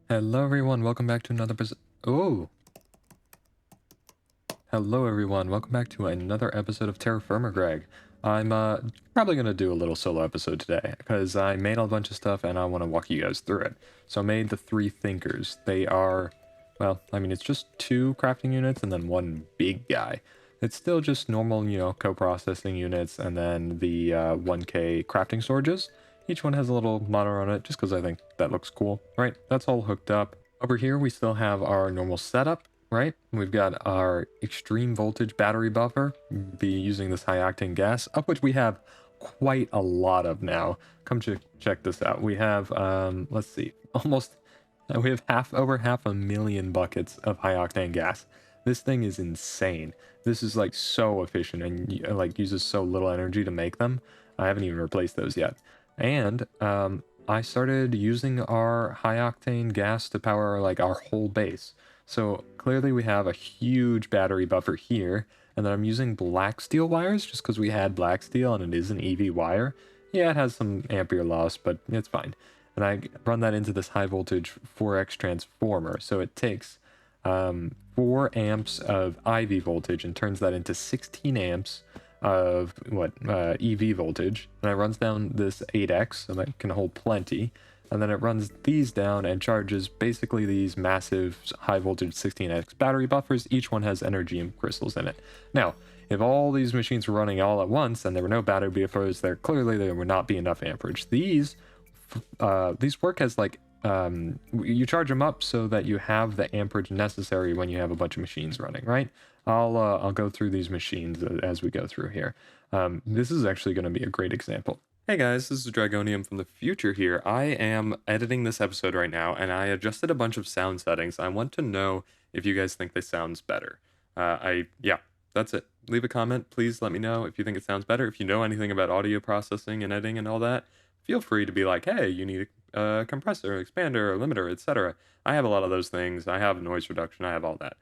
Hello everyone, welcome back to another Hello everyone, welcome back to another episode of Terrafirmagreg. I'm probably going to do a little solo episode today, because I made a bunch of stuff and I want to walk you guys through it. So I made the three thinkers. They are, well, I mean, it's just two crafting units and then one big guy. It's still just normal, co-processing units and then the 1K crafting storages. Each one has a little monitor on it, just because I think that looks cool, right? That's all hooked up. Over here, we still have our normal setup, right? We've got our extreme voltage battery buffer, be using this high octane gas, of which we have quite a lot of now. Come check this out. We have, let's see, we have over half a million buckets of high octane gas. This thing is insane. This is like so efficient and like uses so little energy to make them. I haven't even replaced those yet. And I started using our high octane gas to power like our whole base. So clearly we have a huge battery buffer here, and then I'm using black steel wires just because we had black steel and it is an EV wire. Yeah, it has some ampere loss, but it's fine. And I run that into this high voltage 4x transformer. So it takes 4 amps of IV voltage and turns that into 16 amps of EV voltage, and it runs down this 8x, and that can hold plenty, and then it runs these down and charges basically these massive high voltage 16x battery buffers. Each one has energy crystals in it. Now, if all these machines were running all at once and there were no battery buffers, there would not be enough amperage. These work as like you charge them up so that you have the amperage necessary when you have a bunch of machines running, right? I'll go through these machines as we go through here. This is actually going to be a great example. Hey guys, this is Dragonium from the future here. I am editing this episode right now, and I adjusted a bunch of sound settings. I want to know if you guys think this sounds better. Yeah, that's it. Leave a comment. Please let me know if you think it sounds better. If you know anything about audio processing and editing and all that, feel free to be like, hey, you need a compressor, expander, limiter, etc. I have a lot of those things. I have noise reduction. I have all that.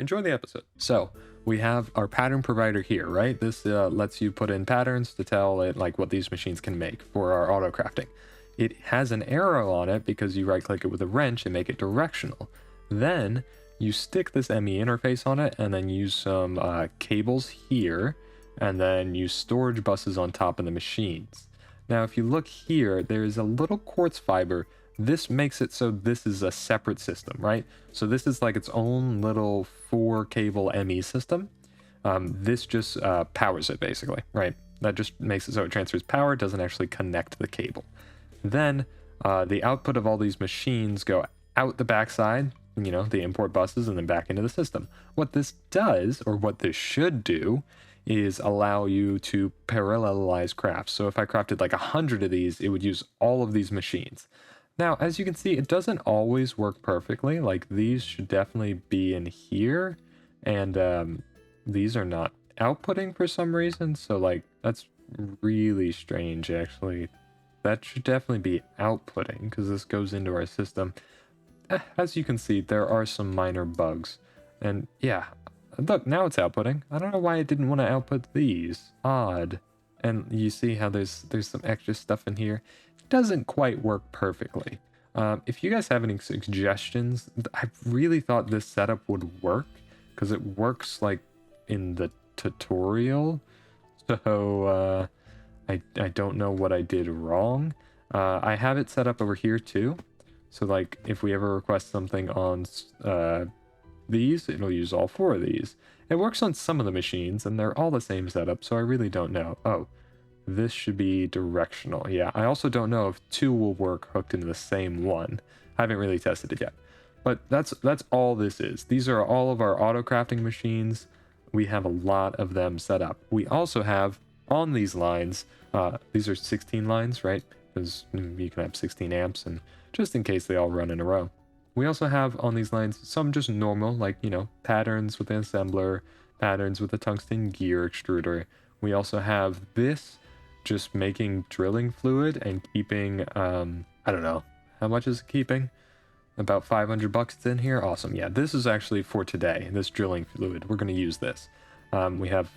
Enjoy the episode. So we have our pattern provider here, right? This lets you put in patterns to tell it like what these machines can make for our auto crafting. It has an arrow on it because you right click it with a wrench and make it directional. Then you stick this ME interface on it and then use some cables here, and then use storage buses on top of the machines. Now, if you look here, there's a little quartz fiber. This makes it so this is a separate system, right? So this is like its own little 4-cable ME system. This just powers it, basically, right? That just makes it so it transfers power, doesn't actually connect the cable. Then the output of all these machines go out the backside, the import buses, and then back into the system. What this does, or what this should do, is allow you to parallelize crafts. So if I crafted like 100 of these, it would use all of these machines. Now, as you can see, it doesn't always work perfectly. Like, these should definitely be in here, and these are not outputting for some reason. So, like, that's really strange, actually. That should definitely be outputting, because this goes into our system. As you can see, there are some minor bugs. And, yeah, look, now it's outputting. I don't know why it didn't want to output these. Odd. And you see how there's some extra stuff in here. Doesn't quite work perfectly. If you guys have any suggestions, I really thought this setup would work because it works like in the tutorial. So I don't know what I did wrong. I have it set up over here too. So like if we ever request something on these, it'll use all 4 of these. It works on some of the machines and they're all the same setup, so I really don't know. Oh. This should be directional. Yeah, I also don't know if 2 will work hooked into the same one. I haven't really tested it yet. But that's all this is. These are all of our auto crafting machines. We have a lot of them set up. We also have on these lines, these are 16 lines, right? Because you can have 16 amps, and just in case they all run in a row. We also have on these lines some just normal, like, patterns with an assembler, patterns with a tungsten gear extruder. We also have this just making drilling fluid and keeping, I don't know, how much is it keeping? About 500 bucks it's in here. Awesome. Yeah, this is actually for today, this drilling fluid. We're going to use this. We have,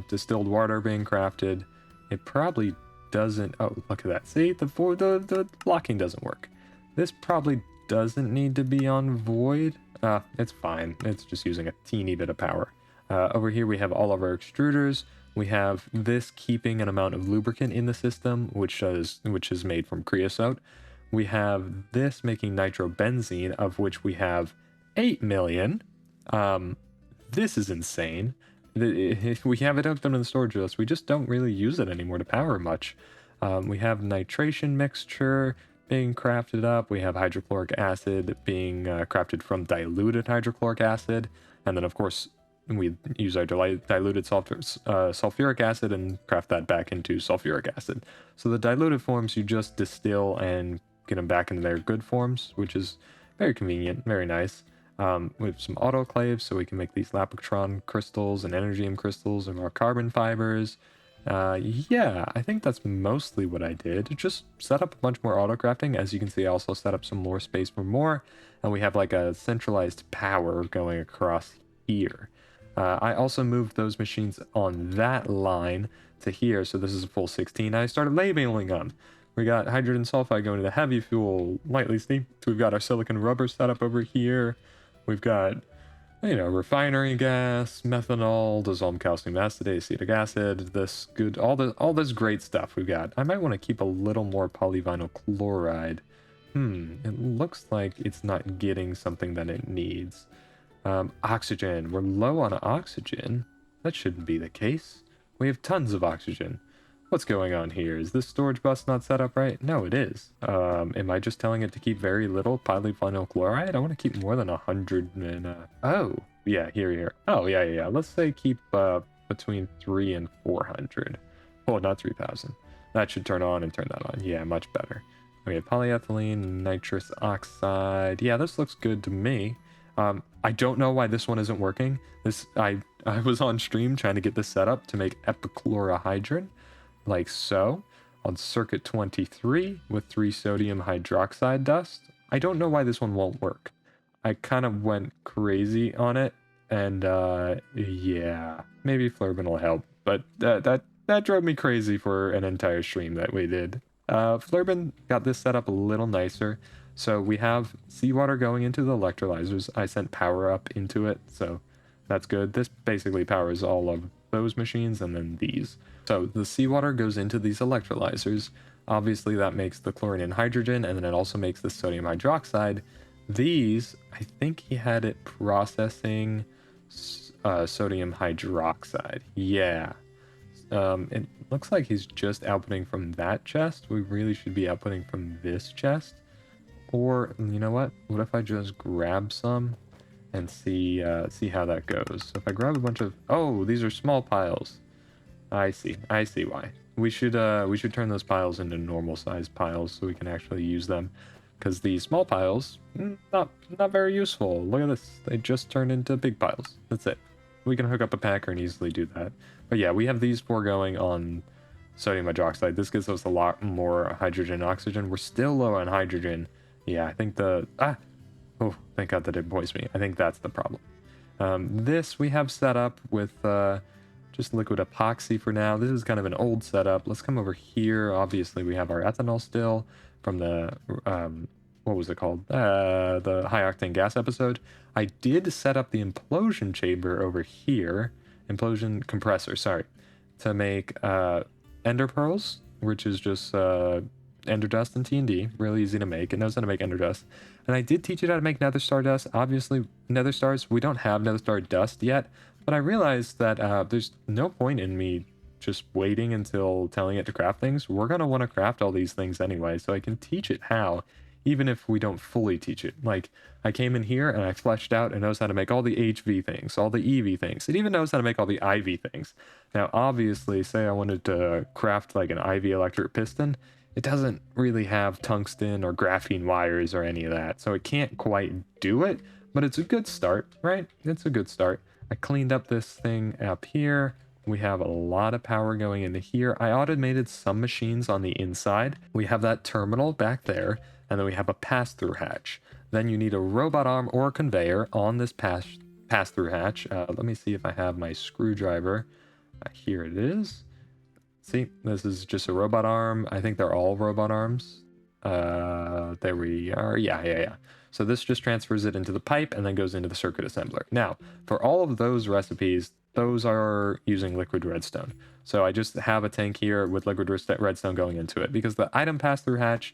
distilled water being crafted. It probably doesn't, oh, look at that. See, the blocking doesn't work. This probably doesn't need to be on void. It's fine. It's just using a teeny bit of power. Over here we have all of our extruders. We have this keeping an amount of lubricant in the system, which is made from creosote. We have this making nitrobenzene, of which we have 8 million. This is insane. We have it hooked up in the storage list. We just don't really use it anymore to power much. We have nitration mixture being crafted up. We have hydrochloric acid being crafted from diluted hydrochloric acid. And then, of course, we use our diluted sulfuric acid and craft that back into sulfuric acid. So the diluted forms you just distill and get them back into their good forms, which is very convenient, very nice. We have some autoclaves, so we can make these lapotron crystals and energium crystals and more carbon fibers. Yeah, I think that's mostly what I did. Just set up a bunch more autocrafting. As you can see, I also set up some more space for more, and we have like a centralized power going across here. I also moved those machines on that line to here, so this is a full 16. I started labeling them. We got hydrogen sulfide going to the heavy fuel, lightly steam. So we've got our silicon rubber set up over here. We've got, you know, refinery gas, methanol, dissolved calcium acetate, acetic acid, all this great stuff we've got. I might want to keep a little more polyvinyl chloride. It looks like it's not getting something that it needs. Oxygen. We're low on oxygen. That shouldn't be the case. We have tons of oxygen. What's going on here? Is this storage bus not set up right? No, it is. Am I just telling it to keep very little polyvinyl chloride? I want to keep more than 100 and, oh, yeah, here. Oh, yeah. Let's say keep, between 3 and 400. Oh, not 3,000. That should turn on and turn that on. Yeah, much better. Okay, polyethylene, nitrous oxide. Yeah, this looks good to me. I don't know why this one isn't working. I was on stream trying to get this set up to make epichlorohydrin, like so, on circuit 23 with 3 sodium hydroxide dust. I don't know why this one won't work. I kind of went crazy on it, and yeah, maybe Flurben will help, but that drove me crazy for an entire stream that we did. Flurben got this set up a little nicer. So we have seawater going into the electrolyzers. I sent power up into it, so that's good. This basically powers all of those machines and then these. So the seawater goes into these electrolyzers. Obviously that makes the chlorine and hydrogen, and then it also makes the sodium hydroxide. These, I think he had it processing sodium hydroxide. Yeah. It looks like he's just outputting from that chest. We really should be outputting from this chest. Or, you know what? What if I just grab some and see how that goes? So if I grab a bunch of... Oh, these are small piles. I see why. We should turn those piles into normal sized piles so we can actually use them. Because these small piles, not very useful. Look at this. They just turned into big piles. That's it. We can hook up a packer and easily do that. But yeah, we have these 4 going on sodium hydroxide. This gives us a lot more hydrogen and oxygen. We're still low on hydrogen. Yeah, I think oh, thank God that didn't poison me. I think that's the problem. This we have set up with just liquid epoxy for now. This is kind of an old setup. Let's come over here. Obviously, we have our ethanol still from the, what was it called? The high octane gas episode. I did set up the implosion chamber over here. Implosion compressor, sorry. To make ender pearls, which is just... ender dust and TND, really easy to make. It knows how to make ender dust. And I did teach it how to make nether star dust. Obviously, nether stars, we don't have nether star dust yet, but I realized that there's no point in me just waiting until telling it to craft things. We're going to want to craft all these things anyway, so I can teach it how, even if we don't fully teach it. Like, I came in here and I fleshed out and knows how to make all the HV things, all the EV things. It even knows how to make all the IV things. Now, obviously, say I wanted to craft like an IV electric piston, it doesn't really have tungsten or graphene wires or any of that, so it can't quite do it, but it's a good start, right? It's a good start. I cleaned up this thing up here. We have a lot of power going into here. I automated some machines on the inside. We have that terminal back there, and then we have a pass-through hatch. Then you need a robot arm or a conveyor on this pass-through hatch. Let me see if I have my screwdriver. Here it is. See, this is just a robot arm. I think they're all robot arms. There we are. Yeah. So this just transfers it into the pipe and then goes into the circuit assembler. Now, for all of those recipes, those are using liquid redstone. So I just have a tank here with liquid redstone going into it because the item pass-through hatch,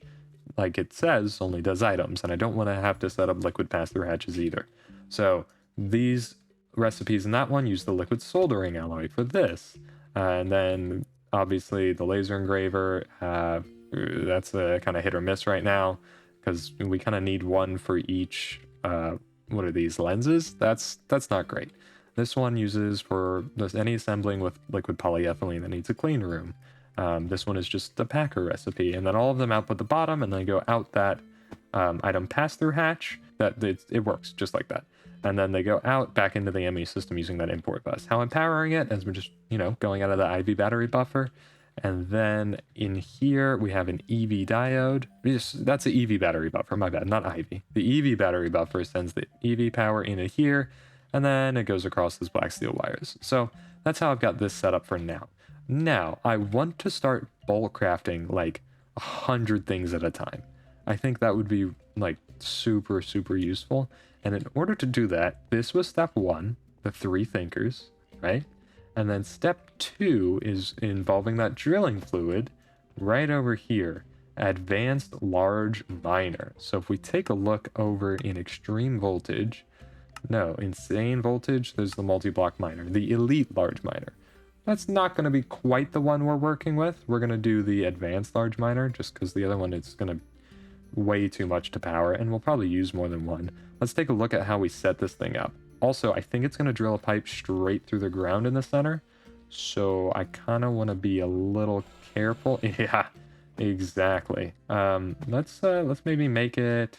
like it says, only does items, and I don't want to have to set up liquid pass-through hatches either. So these recipes in that one use the liquid soldering alloy for this. And then obviously the laser engraver, that's a kind of hit or miss right now because we kind of need one for each, what are these, lenses? That's not great. This one uses for any assembling with liquid polyethylene that needs a clean room. This one is just the packer recipe, and then all of them output the bottom and then go out that item pass-through hatch. That it works just like that. And then they go out back into the ME system using that import bus. How I'm powering it is we're just, going out of the IV battery buffer. And then in here, we have an EV diode. That's an EV battery buffer, my bad, not IV. The EV battery buffer sends the EV power into here, and then it goes across those black steel wires. So that's how I've got this set up for now. Now, I want to start bulk crafting like 100 things at a time. I think that would be like super, super useful. And in order to do that, this was step 1, the 3 thinkers, right? And then step 2 is involving that drilling fluid right over here, advanced large miner. So if we take a look over in extreme voltage, no, insane voltage, there's the multi-block miner, the elite large miner. That's not going to be quite the one we're working with. We're going to do the advanced large miner just because the other one is going to way too much to power, and we'll probably use more than one. Let's take a look at how we set this thing up. Also, I think it's going to drill a pipe straight through the ground in the center, so I kind of want to be a little careful. Yeah, exactly. Let's maybe make it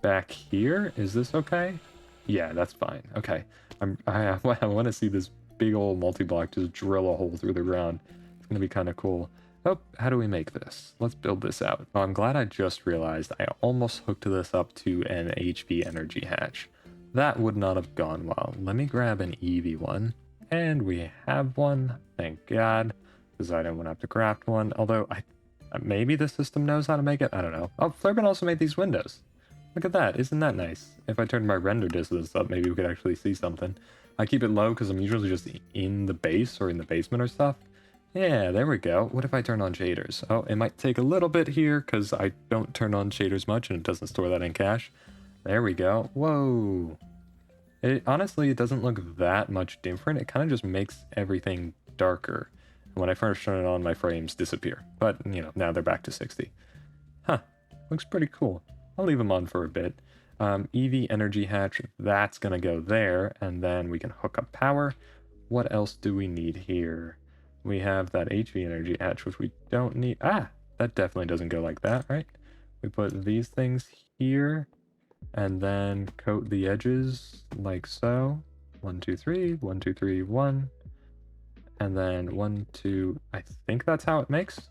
back here. Is this okay? Yeah, that's fine. Okay, I want to see this big old multi-block just drill a hole through the ground. It's going to be kind of cool. Oh, how do we make this? Let's build this out. Oh, I'm glad I just realized I almost hooked this up to an HV energy hatch. That would not have gone well. Let me grab an EV one. And we have one. Thank God. Because I don't want to have to craft one. Although, maybe the system knows how to make it. I don't know. Oh, Flurben also made these windows. Look at that. Isn't that nice? If I turned my render distance up, maybe we could actually see something. I keep it low because I'm usually just in the base or in the basement or stuff. Yeah, there we go. What if I turn on shaders? Oh, it might take a little bit here because I don't turn on shaders much and it doesn't store that in cache. There we go. Whoa. Honestly, it doesn't look that much different. It kind of just makes everything darker. When I first turn it on, my frames disappear. But, now they're back to 60. Huh. Looks pretty cool. I'll leave them on for a bit. EV energy hatch, that's going to go there. And then we can hook up power. What else do we need here? We have that HV energy hatch, which we don't need. Ah, that definitely doesn't go like that, right? We put these things here and then coat the edges like so. 1, 2, 3, 1, 2, 3, 1. And then 1, 2, I think that's how it makes.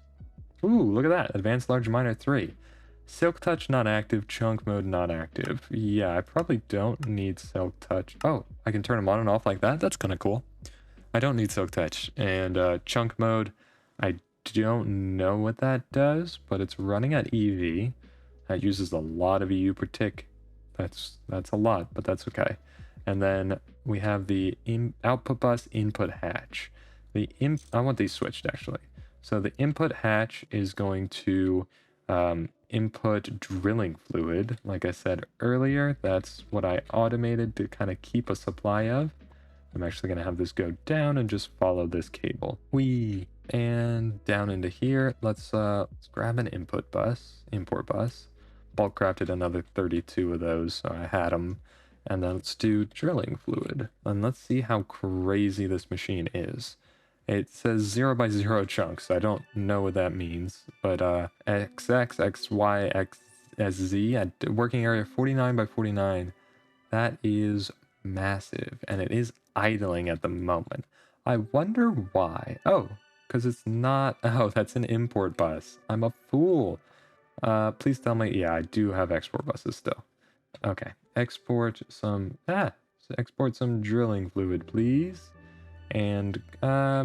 Ooh, look at that. Advanced large miner 3. Silk touch not active, chunk mode not active. Yeah, I probably don't need silk touch. Oh, I can turn them on and off like that? That's kind of cool. I don't need silk touch. And chunk mode, I don't know what that does, but it's running at EV. That uses a lot of EU per tick. That's a lot, but that's okay. And then we have the output bus input hatch. I want these switched actually. So the input hatch is going to input drilling fluid. Like I said earlier, that's what I automated to kind of keep a supply of. I'm actually going to have this go down and just follow this cable. Whee! And down into here, let's grab an import bus. Bulk crafted another 32 of those, so I had them. And then let's do drilling fluid. And let's see how crazy this machine is. It says 0 by 0 chunks. I don't know what that means, but XX, XY, XSZ at working area 49 by 49. That is massive, and it is idling at the moment. I wonder why. Oh, because it's not. Oh, that's an import bus. I'm a fool. Please tell me. Yeah, I do have export buses still. Okay, export some. Export some drilling fluid, please. And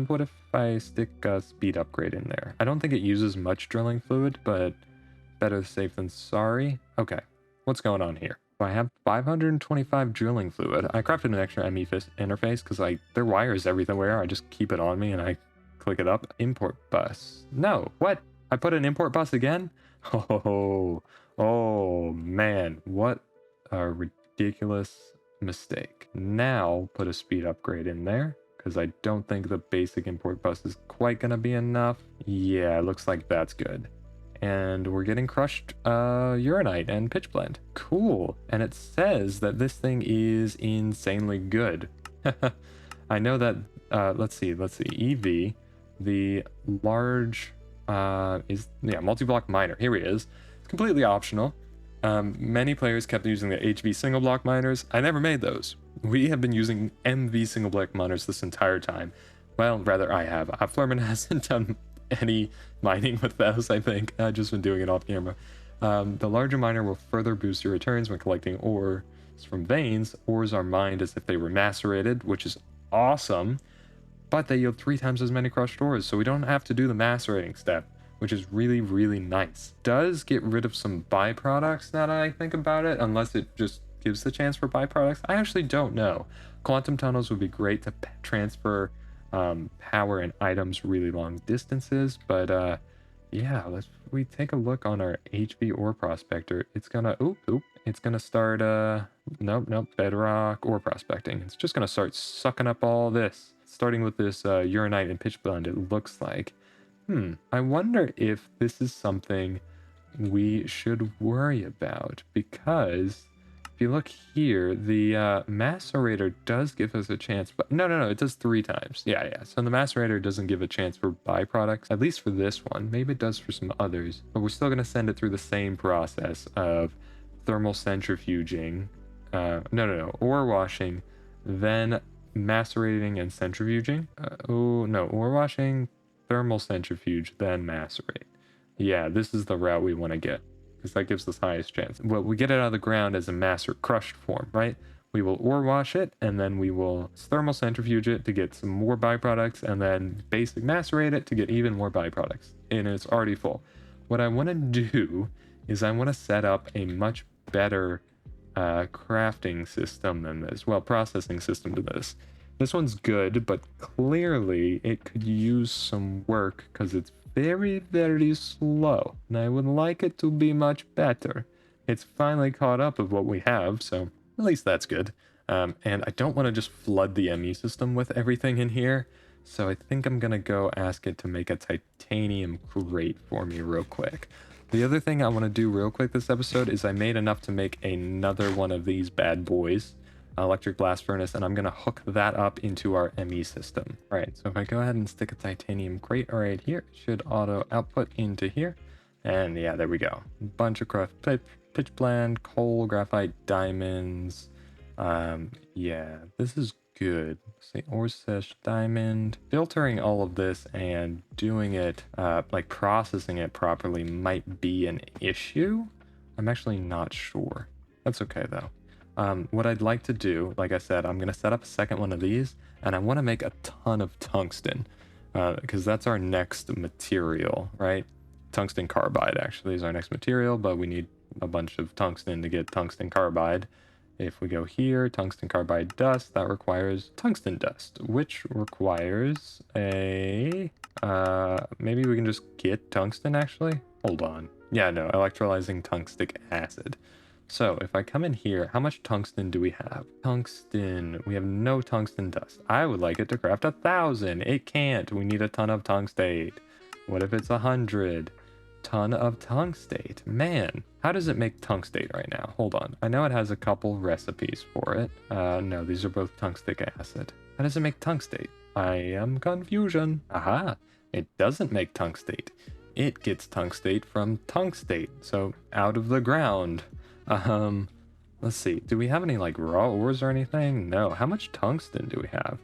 what if I stick a speed upgrade in there? I don't think it uses much drilling fluid, but better safe than sorry. Okay, What's going on here? I have 525 drilling fluid. I crafted an extra ME interface because their wires everywhere. I just keep it on me and I click it up. Import bus. No, what? I put an import bus again? Oh man, what a ridiculous mistake. Now put a speed upgrade in there because I don't think the basic import bus is quite gonna be enough. Yeah, looks like that's good. And we're getting crushed uranite and pitch blend. Cool. And it says that this thing is insanely good. I know that, let's see, EV, the large, multi-block miner. Here he is. It's completely optional. Many players kept using the HV single block miners. I never made those. We have been using MV single block miners this entire time. Well, rather I have. Flurben hasn't done any mining with those, I think. I've just been doing it off camera. The larger miner will further boost your returns when collecting ores from veins. Ores are mined as if they were macerated, which is awesome, but they yield 3 times as many crushed ores, so we don't have to do the macerating step, which is really, really nice. Does get rid of some byproducts now that I think about it, unless it just gives the chance for byproducts. I actually don't know. Quantum tunnels would be great to transfer power and items really long distances, but yeah, we take a look on our HV ore prospector. It's gonna it's gonna start nope, bedrock ore prospecting. It's just gonna start sucking up all this, starting with this uranite and pitch blend. It looks like I wonder if this is something we should worry about, because if you look here, the macerator does give us a chance, but no, it does 3 times. Yeah. So the macerator doesn't give a chance for byproducts, at least for this one. Maybe it does for some others, but we're still going to send it through the same process of thermal centrifuging. Ore washing, then macerating and centrifuging. Ore washing, thermal centrifuge, then macerate. Yeah, this is the route we want to get, because that gives us highest chance. Well, we get it out of the ground as a master crushed form, right? We will ore wash it, and then we will thermal centrifuge it to get some more byproducts, and then basic macerate it to get even more byproducts. And it's already full. What I want to do is I want to set up a much better crafting system than this. Well, processing system to this. This one's good, but clearly it could use some work because it's very, very slow, and I would like it to be much better. It's finally caught up with what we have, so at least that's good. And I don't want to just flood the ME system with everything in here, so I think I'm gonna go ask it to make a titanium crate for me real quick. The other thing I want to do real quick this episode is I made enough to make another one of these bad boys, electric blast furnace, and I'm going to hook that up into our ME system. All right, so if I go ahead and stick a titanium crate right here, it should auto output into here. And yeah, there we go. Bunch of pitch blend, coal, graphite, diamonds. Yeah, this is good. Say ore sesh diamond. Filtering all of this and doing it, like processing it properly might be an issue. I'm actually not sure. That's okay though. What I'd like to do, like I said, I'm going to set up a second one of these, and I want to make a ton of tungsten, because that's our next material, right? Tungsten carbide actually is our next material, but we need a bunch of tungsten to get tungsten carbide. If we go here, tungsten carbide dust, that requires tungsten dust, which requires maybe we can just get tungsten actually? Hold on. Yeah, no, electrolyzing tungstic acid. So if I come in here, how much tungsten do we have? Tungsten, we have no tungsten dust. I would like it to craft 1,000. It can't. We need a ton of tungstate. What if it's 100? Ton of tungstate. Man, how does it make tungstate right now? Hold on. I know it has a couple recipes for it. No, these are both tungstic acid. How does it make tungstate? I am confusion. Aha, it doesn't make tungstate. It gets tungstate from tungstate, so out of the ground. Let's see. Do we have any like raw ores or anything? No. How much tungsten do we have?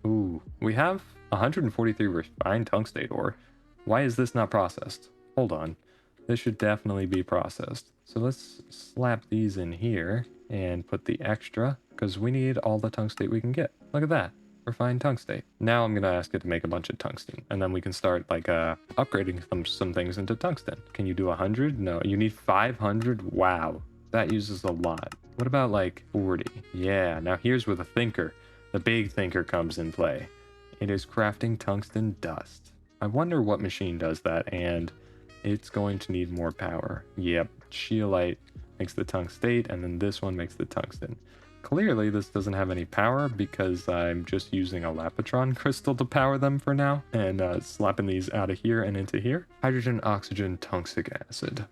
Ooh, we have 143 refined tungstate ore. Why is this not processed? Hold on. This should definitely be processed. So let's slap these in here and put the extra, because we need all the tungstate we can get. Look at that. Refined tungstate. Now I'm gonna ask it to make a bunch of tungsten, and then we can start like upgrading some things into tungsten. Can you do 100? No, you need 500. Wow, That uses a lot. What about like 40? Yeah, now here's where the big thinker comes in play. It is crafting tungsten dust. I wonder what machine does that, and it's going to need more power. Yep, scheelite makes the tungstate, and then this one makes the tungsten. Clearly, this doesn't have any power because I'm just using a Lapotron crystal to power them for now, and slapping these out of here and into here. Hydrogen, oxygen, tungstic acid.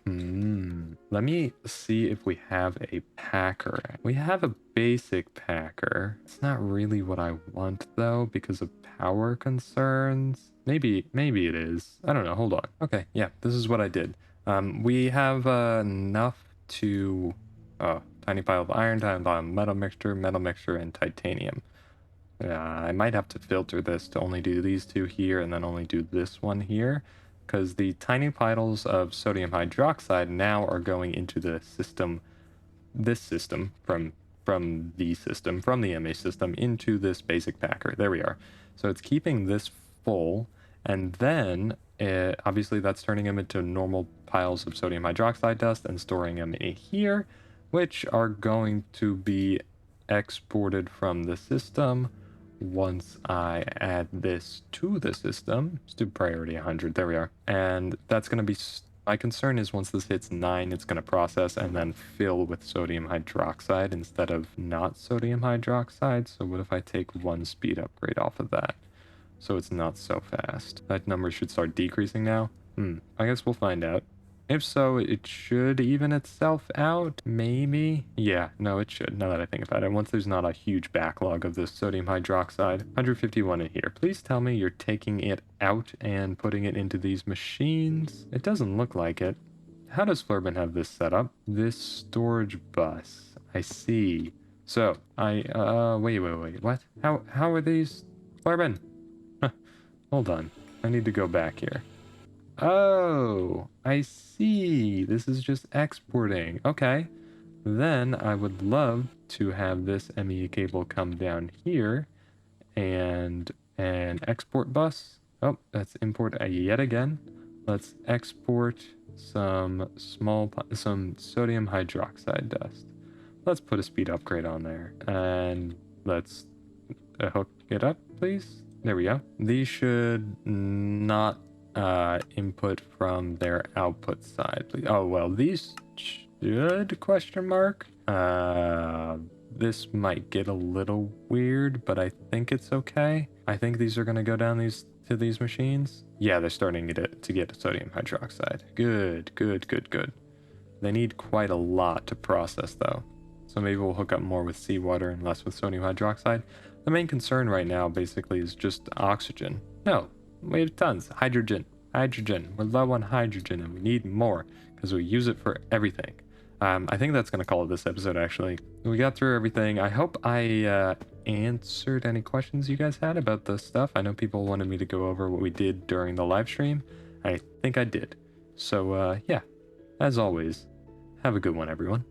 Let me see if we have a packer. We have a basic packer. It's not really what I want though because of power concerns. Maybe it is. I don't know. Hold on. Okay, yeah, this is what I did. We have enough to... Oh, tiny pile of iron, tiny pile of metal mixture, and titanium. I might have to filter this to only do these two here and then only do this one here, because the tiny piles of sodium hydroxide now are going into the system, this system, from the MA system into this basic packer. There we are. So it's keeping this full, and then obviously that's turning them into normal piles of sodium hydroxide dust and storing them in here, which are going to be exported from the system once I add this to the system. Let's do priority 100. There we are. And that's going to be... My concern is once this hits 9, it's going to process and then fill with sodium hydroxide instead of not sodium hydroxide. So what if I take 1 speed upgrade off of that? So it's not so fast. That number should start decreasing now. I guess we'll find out. If so, it should even itself out, maybe? Yeah, no, it should, now that I think about it. Once there's not a huge backlog of this sodium hydroxide. 151 in here. Please tell me you're taking it out and putting it into these machines. It doesn't look like it. How does Flurben have this set up? This storage bus. I see. So, wait, what? How are these? Flurben! Huh, hold on. I need to go back here. Oh, I see. This is just exporting. Okay. Then I would love to have this ME cable come down here and an export bus. Oh, that's import yet again. Let's export some sodium hydroxide dust. Let's put a speed upgrade on there and let's hook it up, please. There we go. These should not input from their output side, please. Oh, well, these should, question mark. This might get a little weird, but I think it's okay. I think these are going to go down to these machines. Yeah, they're starting to get sodium hydroxide. Good. They need quite a lot to process, though. So maybe we'll hook up more with seawater and less with sodium hydroxide. The main concern right now, basically, is just oxygen. No. We have tons. Hydrogen. We're low on hydrogen and we need more because we use it for everything. I think that's going to call it this episode, actually. We got through everything. I hope I answered any questions you guys had about the stuff. I know people wanted me to go over what we did during the live stream. I think I did. So, yeah, as always, have a good one, everyone.